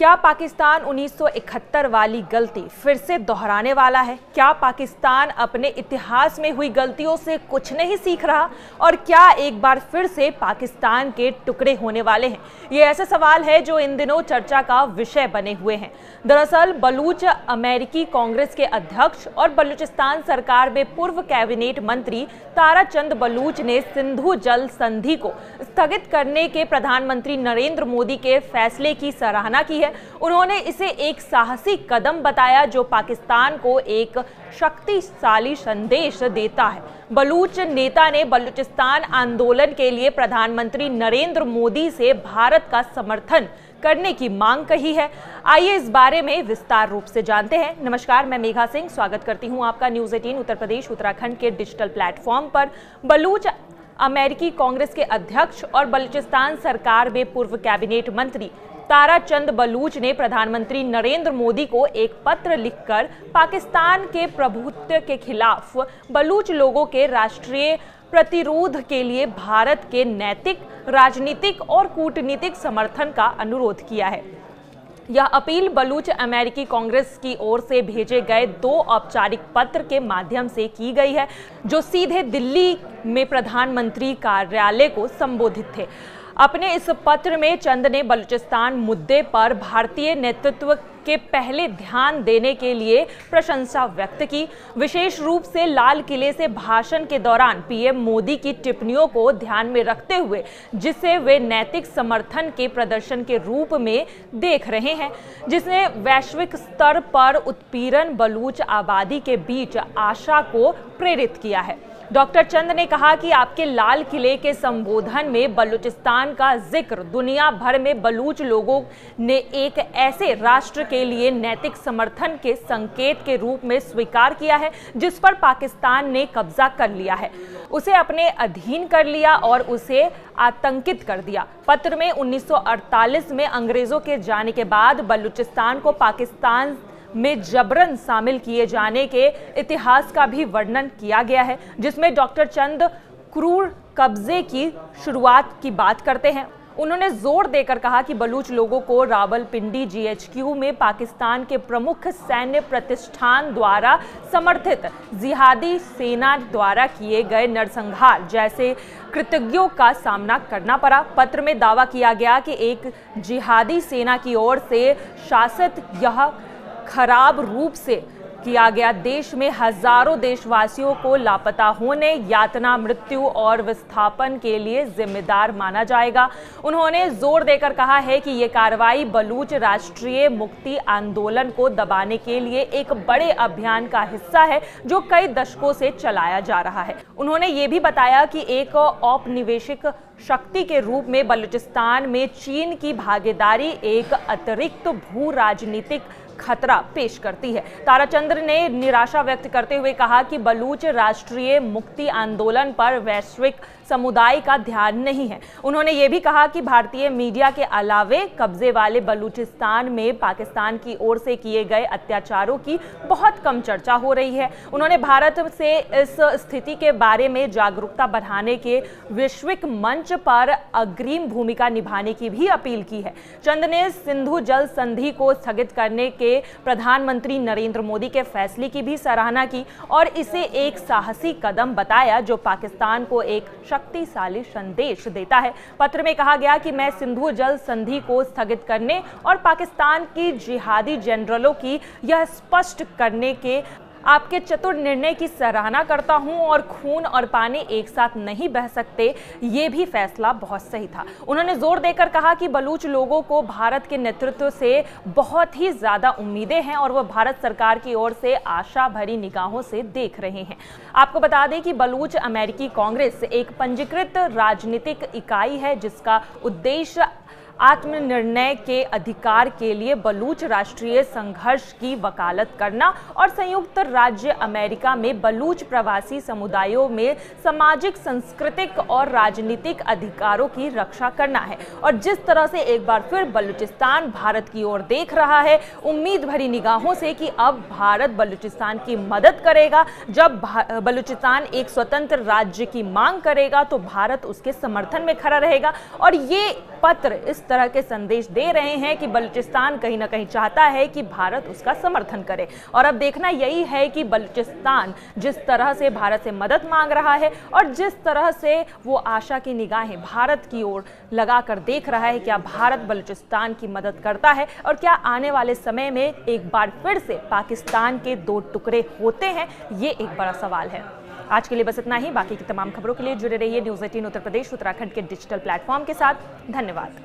क्या पाकिस्तान 1971 वाली गलती फिर से दोहराने वाला है? क्या पाकिस्तान अपने इतिहास में हुई गलतियों से कुछ नहीं सीख रहा और क्या एक बार फिर से पाकिस्तान के टुकड़े होने वाले हैं? ये ऐसे सवाल है जो इन दिनों चर्चा का विषय बने हुए हैं। दरअसल बलूच अमेरिकी कांग्रेस के अध्यक्ष और बलूचिस्तान सरकार में पूर्व कैबिनेट मंत्री ताराचंद बलूच ने सिंधु जल संधि को स्थगित करने के प्रधानमंत्री नरेंद्र मोदी के फैसले की सराहना की है। उन्होंने इसे एक साहसी कदम बताया जो पाकिस्तान को एक शक्तिशाली संदेश देता है। बलूच नेता ने बलूचिस्तान आंदोलन के लिए प्रधानमंत्री नरेंद्र मोदी से भारत का समर्थन करने की मांग कही है। आइए इस बारे में विस्तार रूप से जानते हैं। नमस्कार, मैं मेघा सिंह स्वागत करती हूं आपका न्यूज़ 18 उत्तर प्रदेश उत्तराखंड के डिजिटल प्लेटफॉर्म पर। बलूच अमेरिकी कांग्रेस के अध्यक्ष और बलूचिस्तान सरकार में पूर्व कैबिनेट मंत्री ताराचंद बलूच ने प्रधानमंत्री नरेंद्र मोदी को एक पत्र लिखकर पाकिस्तान के प्रभुत्व के खिलाफ बलूच लोगों के राष्ट्रीय प्रतिरोध के लिए भारत के नैतिक, राजनीतिक और कूटनीतिक समर्थन का अनुरोध किया है। यह अपील बलूच अमेरिकी कांग्रेस की ओर से भेजे गए 2 औपचारिक पत्र के माध्यम से की गई है, जो सीधे दिल्ली में प्रधानमंत्री कार्यालय को संबोधित थे। अपने इस पत्र में चंद ने बलूचिस्तान मुद्दे पर भारतीय नेतृत्व के पहले ध्यान देने के लिए प्रशंसा व्यक्त की। विशेष रूप से लाल किले से भाषण के दौरान पीएम मोदी की टिप्पणियों को ध्यान में रखते हुए, जिसे वे नैतिक समर्थन के प्रदर्शन के रूप में देख रहे हैं, जिसने वैश्विक स्तर पर उत्पीड़न बलूच आबादी के बीच आशा को प्रेरित किया है। डॉक्टर चंद ने कहा कि आपके लाल किले के संबोधन में बलूचिस्तान का जिक्र दुनिया भर में बलूच लोगों ने एक ऐसे राष्ट्र के लिए नैतिक समर्थन के संकेत के रूप में स्वीकार किया है जिस पर पाकिस्तान ने कब्जा कर लिया है, उसे अपने अधीन कर लिया और उसे आतंकित कर दिया। पत्र में 1948 में अंग्रेजों के जाने के बाद बलूचिस्तान को पाकिस्तान में जबरन शामिल किए जाने के इतिहास का भी वर्णन किया गया है, जिसमें डॉक्टर चंद क्रूर कब्जे की शुरुआत की बात करते हैं। उन्होंने जोर देकर कहा कि बलूच लोगों को रावलपिंडी GHQ में पाकिस्तान के प्रमुख सैन्य प्रतिष्ठान द्वारा समर्थित जिहादी सेना द्वारा किए गए नरसंहार जैसे कृत्यों का सामना करना पड़ा। पत्र में दावा किया गया कि एक जिहादी सेना की ओर से शासित यह खराब रूप से किया गया देश में हजारों देशवासियों को लापता होने, यातना, मृत्यु और विस्थापन के लिए जिम्मेदार माना जाएगा। उन्होंने जोर देकर कहा है कि ये कार्रवाई बलूच राष्ट्रीय मुक्ति आंदोलन को दबाने के लिए एक बड़े अभियान का हिस्सा है जो कई दशकों से चलाया जा रहा है। उन्होंने ये भी बताया कि एक औपनिवेशिक शक्ति के रूप में बलूचिस्तान में चीन की भागीदारी एक अतिरिक्त भू राजनीतिक खतरा पेश करती है। ताराचंद्र ने निराशा व्यक्त करते हुए कहा कि बलूच राष्ट्रीय मुक्ति आंदोलन पर वैश्विक समुदाय का ध्यान नहीं है। उन्होंने ये भी कहा कि भारतीय मीडिया के अलावे कब्जे वाले बलूचिस्तान में पाकिस्तान की ओर से किए गए अत्याचारों की बहुत कम चर्चा हो रही है। उन्होंने भारत से इस स्थिति के बारे में जागरूकता बढ़ाने के वैश्विक मंच पर अग्रिम भूमिका निभाने की भी अपील की है। चंद ने सिंधु जल संधि को स्थगित करने के प्रधानमंत्री नरेंद्र मोदी के फैसले की भी सराहना की और इसे एक साहसी कदम बताया जो पाकिस्तान को एक शक्तिशाली संदेश देता है। पत्र में कहा गया कि मैं सिंधु जल संधि को स्थगित करने और पाकिस्तान की जिहादी जनरलों की यह स्पष्ट करने के आपके चतुर निर्णय की सराहना करता हूं और खून और पानी एक साथ नहीं बह सकते, ये भी फैसला बहुत सही था। उन्होंने जोर देकर कहा कि बलूच लोगों को भारत के नेतृत्व से बहुत ही ज्यादा उम्मीदें हैं और वह भारत सरकार की ओर से आशा भरी निगाहों से देख रहे हैं। आपको बता दें कि बलूच अमेरिकी कांग्रेस एक पंजीकृत राजनीतिक इकाई है जिसका उद्देश्य आत्मनिर्णय के अधिकार के लिए बलूच राष्ट्रीय संघर्ष की वकालत करना और संयुक्त राज्य अमेरिका में बलूच प्रवासी समुदायों में सामाजिक, सांस्कृतिक और राजनीतिक अधिकारों की रक्षा करना है। और जिस तरह से एक बार फिर बलूचिस्तान भारत की ओर देख रहा है उम्मीद भरी निगाहों से कि अब भारत बलूचिस्तान की मदद करेगा, जब बलूचिस्तान एक स्वतंत्र राज्य की मांग करेगा तो भारत उसके समर्थन में खड़ा रहेगा। और ये पत्र इस इस तरह के संदेश दे रहे हैं कि बलूचिस्तान कहीं ना कहीं चाहता है कि भारत उसका समर्थन करे। और अब देखना यही है कि बलूचिस्तान जिस तरह से भारत से मदद मांग रहा है और जिस तरह से वो आशा की निगाहें भारत की ओर लगाकर देख रहा है, क्या भारत बलूचिस्तान की मदद करता है और क्या आने वाले समय में एक बार फिर से पाकिस्तान के दो टुकड़े होते हैं, ये एक बड़ा सवाल है। आज के लिए बस इतना ही। बाकी की तमाम खबरों के लिए जुड़े रहिए न्यूज़ 18 उत्तर प्रदेश उत्तराखंड के डिजिटल प्लेटफॉर्म के साथ। धन्यवाद।